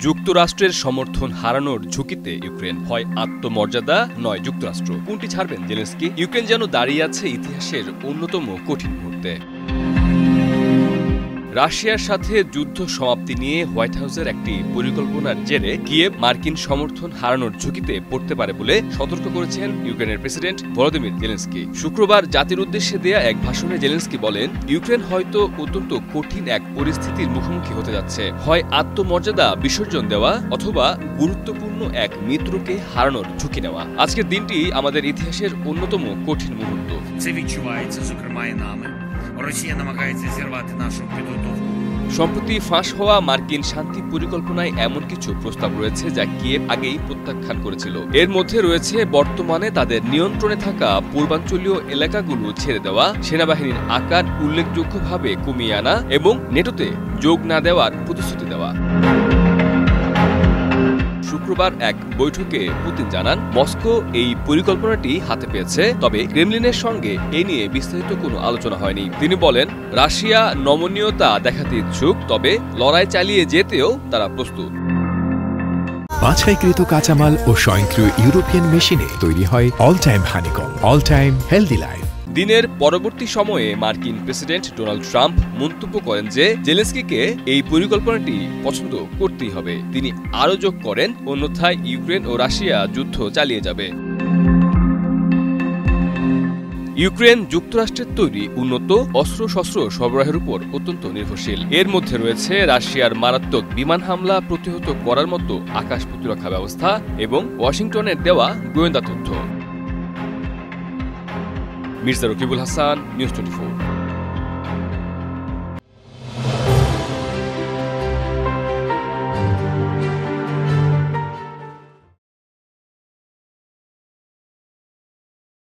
যুক্তরাষ্ট্রের সমর্থন হারানোর ঝুঁকিতে ইউক্রেন, হয় আত্মমর্যাদা নয় যুক্তরাষ্ট্র। কোনটি ছাড়বেন জেলেনস্কি? ইউক্রেন যেন দাঁড়িয়ে আছে ইতিহাসের অন্যতম কঠিন মুহূর্তে। রাশিয়ার সাথে যুদ্ধ সমাপ্তি নিয়ে হোয়াইট হাউসের একটি পরিকল্পনার জেরে কিয়েভ মার্কিন সমর্থন হারানোর ঝুঁকিতে পড়তে পারে বলে সতর্ক করেছেন ইউক্রেনের প্রেসিডেন্ট ভলোদিমির জেলেনস্কি। শুক্রবার জাতির উদ্দেশ্যে দেয়া এক ভাষণে জেলেনস্কি বলেন, ইউক্রেন হয়তো অত্যন্ত কঠিন এক পরিস্থিতির মুখোমুখি হতে যাচ্ছে। হয় আত্মমর্যাদা বিসর্জন দেওয়া অথবা গুরুত্বপূর্ণ এক মিত্রকে হারানোর ঝুঁকি নেওয়া। আজকের দিনটি আমাদের ইতিহাসের অন্যতম কঠিন মুহূর্ত। সম্প্রতি ফাঁস হওয়া মার্কিন শান্তি পরিকল্পনায় এমন কিছু প্রস্তাব রয়েছে যা কিয়েভ আগেই প্রত্যাখ্যান করেছিল। এর মধ্যে রয়েছে বর্তমানে তাদের নিয়ন্ত্রণে থাকা পূর্বাঞ্চলীয় এলাকাগুলো ছেড়ে দেওয়া, সেনাবাহিনীর আকার উল্লেখযোগ্যভাবে কমিয়ে আনা এবং নেটোতে যোগ না দেওয়ার প্রতিশ্রুতি দেওয়া। শুক্রবার এক বৈঠকে পুতিন জানান, মস্কো এই পরিকল্পনাটি হাতে পেয়েছে, তবে ক্রেমলিনের সঙ্গে এ নিয়ে বিস্তারিত কোনো আলোচনা হয়নি। তিনি বলেন, রাশিয়া নমনীয়তা দেখাতে ইচ্ছুক, তবে লড়াই চালিয়ে যেতেও তারা প্রস্তুত। বাছাইকৃত কাঁচামাল ও স্বয়ংক্রিয় ইউরোপিয়ান মেশিনে তৈরি হয় all time honeycomb, all time healthy life. দিনের পরবর্তী সময়ে মার্কিন প্রেসিডেন্ট ডোনাল্ড ট্রাম্প মন্তব্য করেন যে জেলেনস্কিকে এই পরিকল্পনাটি পছন্দ করতেই হবে। তিনি আরও যোগ করেন, অন্যথায় ইউক্রেন ও রাশিয়া যুদ্ধ চালিয়ে যাবে। ইউক্রেন যুক্তরাষ্ট্রের তৈরি উন্নত অস্ত্রশস্ত্র সরবরাহের উপর অত্যন্ত নির্ভরশীল। এর মধ্যে রয়েছে রাশিয়ার মারাত্মক বিমান হামলা প্রতিহত করার মতো আকাশ প্রতিরক্ষা ব্যবস্থা এবং ওয়াশিংটনের দেওয়া গোয়েন্দা তথ্য। মির্জা রকিবুল হাসান, নিউজ 24।